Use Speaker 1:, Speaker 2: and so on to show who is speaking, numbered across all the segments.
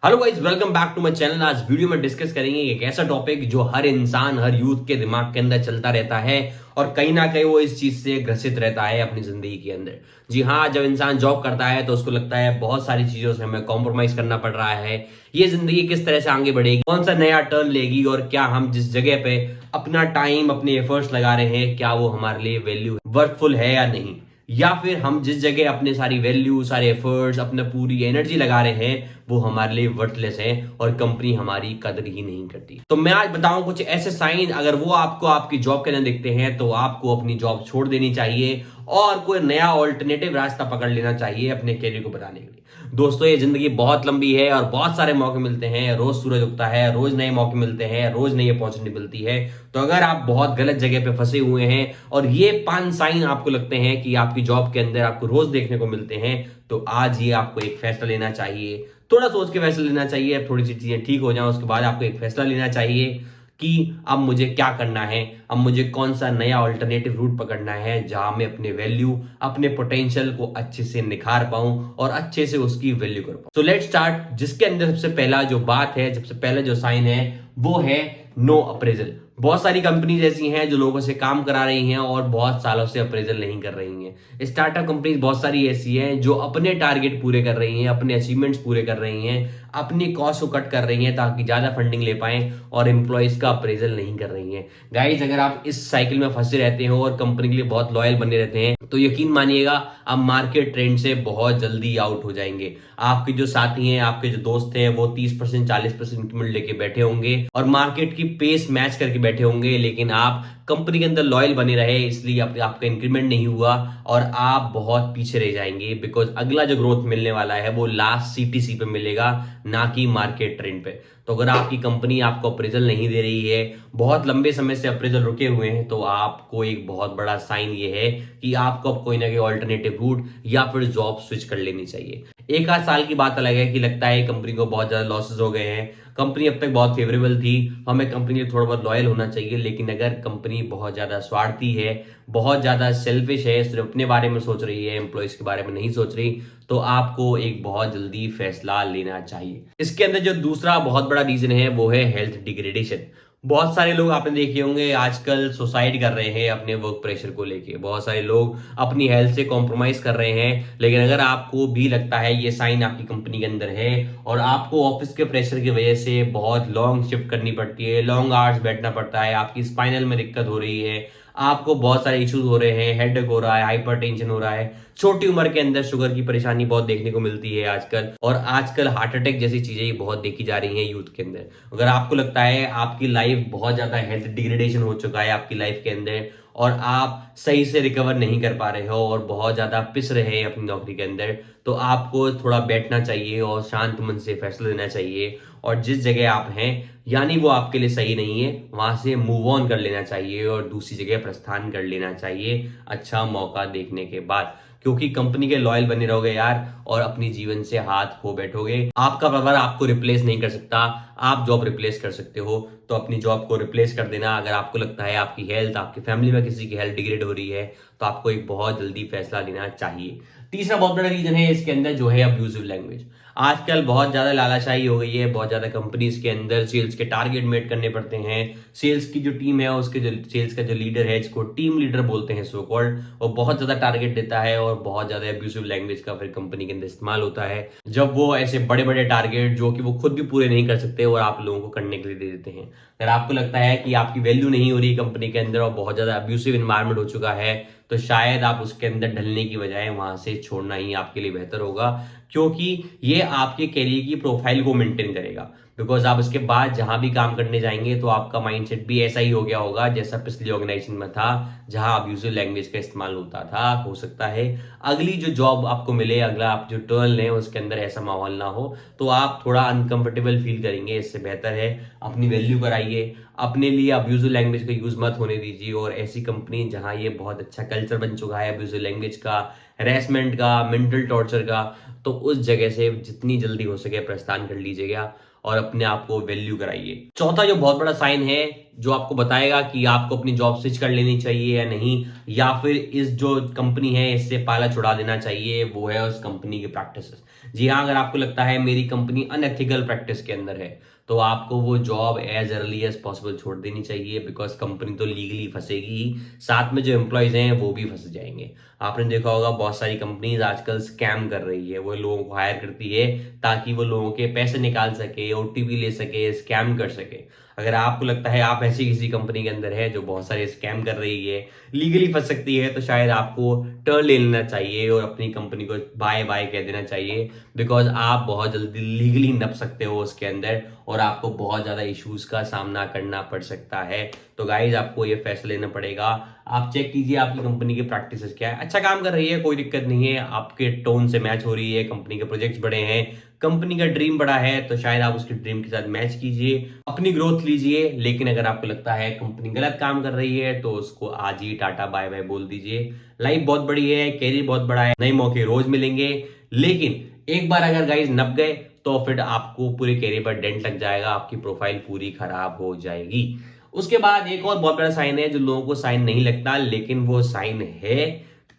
Speaker 1: Hello guys, welcome back to my channel. आज video में discuss करेंगे एक ऐसा टॉपिक जो हर इंसान, हर यूथ के दिमाग के अंदर चलता रहता है और कहीं ना कहीं वो इस चीज से ग्रसित रहता है अपनी जिंदगी के अंदर। जी हाँ, जब इंसान जॉब करता है तो उसको लगता है बहुत सारी चीजों से हमें कॉम्प्रोमाइज करना पड़ रहा है। ये जिंदगी किस तरह से आगे बढ़ेगी, कौन सा नया टर्न लेगी और क्या हम जिस जगह पे अपना टाइम, अपने एफर्ट्स लगा रहे हैं, क्या वो हमारे लिए वैल्यू वर्थफुल है या नहीं, या फिर हम जिस जगह अपने सारी वैल्यू, सारे एफर्ट्स, अपने पूरी एनर्जी लगा रहे हैं वो हमारे लिए वर्थलेस है और कंपनी हमारी कदर ही नहीं करती। तो मैं आज बताऊं कुछ ऐसे साइन, अगर वो आपको आपकी जॉब के अंदर दिखते हैं तो आपको अपनी जॉब छोड़ देनी चाहिए और कोई नया ऑल्टरनेटिव रास्ता पकड़ लेना चाहिए अपने करियर को बनाने के लिए। दोस्तों, ये जिंदगी बहुत लंबी है और बहुत सारे मौके मिलते हैं। रोज सूरज उगता है, रोज नए मौके मिलते हैं, रोज नई अपॉर्चुनिटी मिलती है। तो अगर आप बहुत गलत जगह पे फंसे हुए हैं और ये 5 साइन आपको लगते हैं कि आपकी जॉब के अंदर आपको रोज देखने को मिलते हैं, तो आज ये आपको एक फैसला लेना चाहिए। थोड़ा सोच के फैसला लेना चाहिए। अब थोड़ी सी चीजें ठीक हो जाए उसके बाद आपको एक फैसला लेना चाहिए कि अब मुझे क्या करना है, अब मुझे कौन सा नया ऑल्टरनेटिव रूट पकड़ना है जहां मैं अपने वैल्यू, अपने पोटेंशियल को अच्छे से निखार पाऊं और अच्छे से उसकी वैल्यू कर पाऊं। So let's start. जिसके अंदर सबसे पहला जो बात है, सबसे पहला जो साइन है वो है नो अप्रेजल। बहुत सारी कंपनीज ऐसी हैं जो लोगों से काम करा रही हैं और बहुत सालों से अप्रेजल नहीं कर रही हैं। स्टार्टअप कंपनीज बहुत सारी ऐसी हैं जो अपने टारगेट पूरे कर रही हैं, अपने अचीवमेंट्स पूरे कर रही हैं, अपनी कॉस्ट को कट कर रही हैं ताकि ज्यादा फंडिंग ले पाएं और एम्प्लॉइज का अप्रेजल नहीं कर रही हैं। गाइज, अगर आप इस साइकिल में फंसे रहते हो और कंपनी के लिए बहुत लॉयल बने रहते हैं तो यकीन मानिएगा आप मार्केट ट्रेंड से बहुत जल्दी आउट हो जाएंगे। आपके जो साथी हैं, आपके जो दोस्त हैं, वो 30%, 40% इंक्रीमेंट लेके बैठे होंगे और मार्केट की पेस मैच करके बैठे होंगे, लेकिन आप कंपनी के अंदर लॉयल बने रहे इसलिए आपका इंक्रीमेंट नहीं हुआ और आप बहुत पीछे रह जाएंगे। बिकॉज अगला जो ग्रोथ मिलने वाला है वो लास्ट सीटीसी पे मिलेगा, ना कि मार्केट ट्रेंड पे। तो अगर आपकी कंपनी आपको अप्रेजल नहीं दे रही है, बहुत लंबे समय से अप्रेजल रुके हुए हैं, तो आपको एक बहुत बड़ा साइन ये है कि आपको अब कोई ना कोई ऑल्टरनेटिव रूट या फिर जॉब स्विच कर लेनी चाहिए। एक आध साल की बात अलग है कि लगता है कंपनी को बहुत ज्यादा लॉसेस हो गए हैं, कंपनी अब तक बहुत फेवरेबल थी, हमें कंपनी से थोड़ा बहुत लॉयल होना चाहिए। लेकिन अगर कंपनी बहुत ज्यादा स्वार्थी है, बहुत ज्यादा सेल्फिश है, सिर्फ अपने बारे में सोच रही है, एम्प्लॉइज के बारे में नहीं सोच रही, तो आपको एक बहुत जल्दी फैसला लेना चाहिए। इसके अंदर जो दूसरा बहुत बड़ा रीजन है वो है हेल्थ डिग्रेडेशन। बहुत सारे लोग आपने देखे होंगे आजकल सुसाइड कर रहे हैं अपने वर्क प्रेशर को लेके। बहुत सारे लोग अपनी हेल्थ से कॉम्प्रोमाइज कर रहे हैं। लेकिन अगर आपको भी लगता है ये साइन आपकी कंपनी के अंदर है और आपको ऑफिस के प्रेशर की वजह से बहुत लॉन्ग शिफ्ट करनी पड़ती है, लॉन्ग आवर्स बैठना पड़ता है, आपकी स्पाइनल में दिक्कत हो रही है, आपको बहुत सारे इश्यूज हो रहे हैं, हेडेक हो रहा है, हाइपरटेंशन हो रहा है, छोटी उम्र के अंदर शुगर की परेशानी बहुत देखने को मिलती है आजकल, और आजकल हार्ट अटैक जैसी चीजें बहुत देखी जा रही हैं यूथ के अंदर। अगर आपको लगता है आपकी लाइफ बहुत ज्यादा हेल्थ डिग्रेडेशन हो चुका है आपकी लाइफ के अंदर और आप सही से रिकवर नहीं कर पा रहे हो और बहुत ज्यादा पिस रहे हैं अपनी नौकरी के अंदर, तो आपको थोड़ा बैठना चाहिए और शांत मन से फैसला लेना चाहिए और जिस जगह आप हैं यानी वो आपके लिए सही नहीं है, वहां से मूव ऑन कर लेना चाहिए और दूसरी जगह प्रस्थान कर लेना चाहिए अच्छा मौका देखने के बाद। क्योंकि कंपनी के लॉयल बने रहोगे यार और अपनी जीवन से हाथ खो बैठोगे। आपका परिवार आपको रिप्लेस नहीं कर सकता, आप जॉब रिप्लेस कर सकते हो, तो अपनी जॉब को रिप्लेस कर देना। अगर आपको लगता है आपकी हेल्थ, आपकी फैमिली में किसी की हेल्थ डिग्रेड हो रही है, तो आपको एक बहुत जल्दी फैसला लेना चाहिए। तीसरा बहुत बड़ा रीजन है इसके अंदर जो है अब्यूजिव लैंग्वेज। आजकल बहुत ज्यादा लालाशाही हो गई है, बहुत ज्यादा कंपनीज के अंदर सेल्स के टारगेट मेट करने पड़ते हैं। सेल्स की जो टीम है, उसके जो सेल्स का जो लीडर है, जिसको टीम लीडर बोलते हैं सो कॉल्ड, वो बहुत ज्यादा टारगेट देता है और बहुत ज्यादा अब्यूजिव लैंग्वेज का फिर कंपनी के अंदर इस्तेमाल होता है जब वो ऐसे बड़े बड़े टारगेट जो कि वो खुद भी पूरे नहीं कर सकते और आप लोगों को करने के लिए दे देते हैं। अगर आपको लगता है कि आपकी वैल्यू नहीं हो रही कंपनी के अंदर और बहुत ज्यादा अब्यूसिव इन्वायरमेंट हो चुका है, तो शायद आप उसके अंदर ढलने की बजाय वहां से छोड़ना ही आपके लिए बेहतर होगा, क्योंकि ये आपके करियर की प्रोफाइल को मेंटेन करेगा। बिकॉज आप उसके बाद जहां भी काम करने जाएंगे तो आपका माइंडसेट भी ऐसा ही हो गया होगा जैसा पिछली ऑर्गेनाइजेशन में था जहां अब्यूजिव लैंग्वेज का इस्तेमाल होता था। हो सकता है अगली जो जॉब आपको मिले, अगला आप जो टर्न लें, उसके अंदर ऐसा माहौल ना हो, तो आप थोड़ा अनकंफर्टेबल फील करेंगे। इससे बेहतर है अपनी वैल्यू कराइए, अपने लिए अब्यूजिव लैंग्वेज का यूज मत होने दीजिए। और ऐसी कंपनी जहां ये बहुत अच्छा कल्चर बन चुका है अब्यूजिव लैंग्वेज का, हैरेसमेंट का, मेंटल टॉर्चर का, तो उस जगह से जितनी जल्दी हो सके प्रस्थान कर लीजिएगा और अपने आप को वैल्यू कराइए। चौथा जो बहुत बड़ा साइन है जो आपको बताएगा कि आपको अपनी जॉब स्विच कर लेनी चाहिए या नहीं, या फिर इस जो कंपनी है इससे पाला छुड़ा देना चाहिए, वो है उस कंपनी की प्रैक्टिसेस। जी हाँ, अगर आपको लगता है मेरी कंपनी अनएथिकल प्रैक्टिस के अंदर है, तो आपको वो job as early as possible छोड़ देनी चाहिए, बिकॉज कंपनी तो लीगली फंसेगी ही, साथ में जो एम्प्लॉयज हैं वो भी फंस जाएंगे। आपने देखा होगा बहुत सारी कंपनीज आजकल स्कैम कर रही है, वो लोगों को हायर करती है ताकि वो लोगों के पैसे निकाल सके, ओटीपी ले सके, स्कैम कर सके। अगर आपको लगता है आप ऐसी किसी कंपनी के अंदर है जो बहुत सारे स्कैम कर रही है, लीगली फंस सकती है, तो शायद आपको टर्न ले लेना चाहिए और अपनी कंपनी को बाय बाय कह देना चाहिए, बिकॉज आप बहुत जल्दी लीगली नप सकते हो उसके अंदर और आपको बहुत ज्यादा इश्यूज का सामना करना पड़ सकता है। तो गाइज आपको ये फैसला लेना पड़ेगा। आप चेक कीजिए आपकी कंपनी की प्रैक्टिसेस क्या है, अच्छा काम कर रही है, कोई दिक्कत नहीं है, आपके टोन से मैच हो रही है, कंपनी के प्रोजेक्ट्स बड़े हैं, कंपनी का ड्रीम बड़ा है, तो शायद आप उसके ड्रीम के साथ मैच कीजिए, अपनी ग्रोथ लीजिए। लेकिन अगर आपको लगता है कंपनी गलत काम कर रही है तो उसको आज ही टाटा बाय बाय बोल दीजिए। लाइफ बहुत बड़ी है, कैरियर बहुत बड़ा है, नए मौके रोज मिलेंगे, लेकिन एक बार अगर गाइज नप गए तो फिर आपको पूरे कैरियर पर डेंट लग जाएगा, आपकी प्रोफाइल पूरी खराब हो जाएगी। उसके बाद एक और बहुत बड़ा साइन है जो लोगों को साइन नहीं लगता, लेकिन वो साइन है,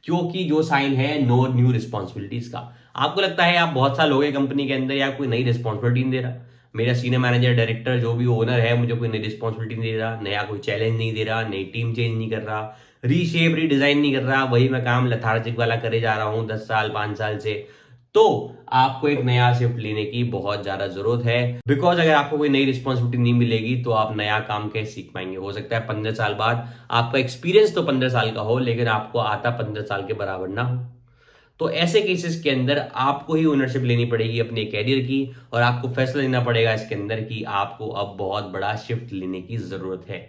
Speaker 1: क्योंकि जो साइन है नो न्यू रिस्पॉन्सिबिलिटीज का। आपको लगता है आप बहुत साल हो गए कंपनी के अंदर या कोई नई रिस्पॉन्सिबिलिटी नहीं दे रहा, मेरा सीनियर मैनेजर, डायरेक्टर, जो भी ओनर है मुझे कोई नई रिस्पॉन्सिबिलिटी नहीं दे रहा, नया कोई चैलेंज नहीं दे रहा, नई टीम चेंज नहीं कर रहा, रीशेप रीडिजाइन नहीं कर रहा, वही मैं काम लथार्जिक वाला करे जा रहा हूं 10 साल 5 साल से, तो आपको एक नया शिफ्ट लेने की बहुत ज्यादा जरूरत है। बिकॉज अगर आपको कोई नई रिस्पॉन्सिबिलिटी नहीं मिलेगी तो आप नया काम कैसे सीख पाएंगे। हो सकता है 15 साल बाद आपका एक्सपीरियंस तो 15 साल का हो, लेकिन आपको आता 15 साल के बराबर ना हो। तो ऐसे केसेस के अंदर आपको ही ओनरशिप लेनी पड़ेगी अपने कैरियर की, और आपको फैसला लेना पड़ेगा इसके अंदर कि आपको अब बहुत बड़ा शिफ्ट लेने की जरूरत है।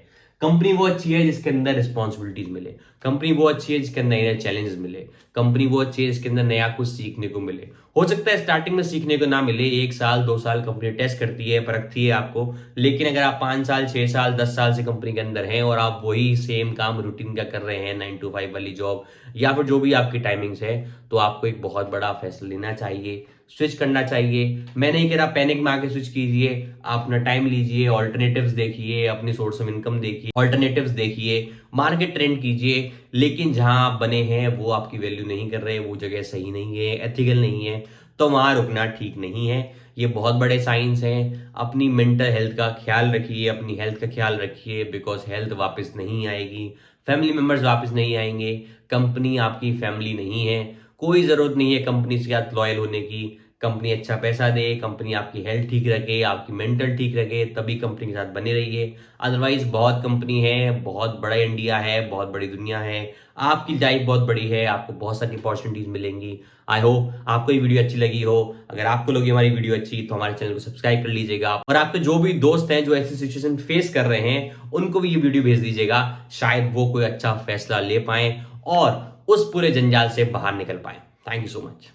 Speaker 1: कंपनी वो अच्छी है जिसके अंदर रिस्पॉन्सिबिलिटीज मिले, कंपनी वो अच्छी है जिसके अंदर नए नए चैलेंजेस मिले, कंपनी वो अच्छी है जिसके अंदर नया कुछ सीखने को मिले। हो सकता है स्टार्टिंग में सीखने को ना मिले, 1 साल 2 साल कंपनी टेस्ट करती है, परखती है आपको, लेकिन अगर आप 5 साल 6 साल 10 साल से कंपनी के अंदर हैं और आप वही सेम काम रूटीन का कर रहे हैं, 9 to 5 वाली जॉब या फिर जो भी आपकी टाइमिंग्स है, तो आपको एक बहुत बड़ा फैसला लेना चाहिए, स्विच करना चाहिए। मैं नहीं कह रहा पैनिक में आके स्विच कीजिए, आप अपना टाइम लीजिए, ऑल्टरनेटिव्स देखिए, अपनी सोर्स ऑफ इनकम देखिए, ऑल्टरनेटिव्स देखिए, मार्केट ट्रेंड कीजिए, लेकिन जहां आप बने हैं वो आपकी वैल्यू नहीं कर रहे, वो जगह सही नहीं है, एथिकल नहीं है, तो वहां रुकना ठीक नहीं है। ये बहुत बड़े साइंस हैं। अपनी मेंटल हेल्थ का ख्याल रखिए, अपनी हेल्थ का ख्याल रखिए, बिकॉज हेल्थ वापस नहीं आएगी, फैमिली मेंबर्स वापस नहीं आएंगे, कंपनी आपकी फैमिली नहीं है। कोई जरूरत नहीं है कंपनी के साथ लॉयल होने की, कंपनी अच्छा पैसा दे, कंपनी आपकी हेल्थ ठीक रखे, आपकी मेंटल ठीक रखे, तभी कंपनी के साथ बने रहिए। अदरवाइज बहुत कंपनी है, बहुत बड़ा इंडिया है, बहुत बड़ी दुनिया है, आपकी लाइफ बहुत बड़ी है, आपको बहुत सारी अपॉर्चुनिटीज मिलेंगी। आई होप आपको ये वीडियो अच्छी लगी हो। अगर आपको लगी हमारी वीडियो अच्छी तो हमारे चैनल को सब्सक्राइब कर लीजिएगा, और आपके जो भी दोस्त हैं जो ऐसी सिचुएशन फेस कर रहे हैं उनको भी ये वीडियो भेज दीजिएगा, शायद वो कोई अच्छा फैसला ले पाए और उस पूरे जंजाल से बाहर निकल पाए। Thank you so much.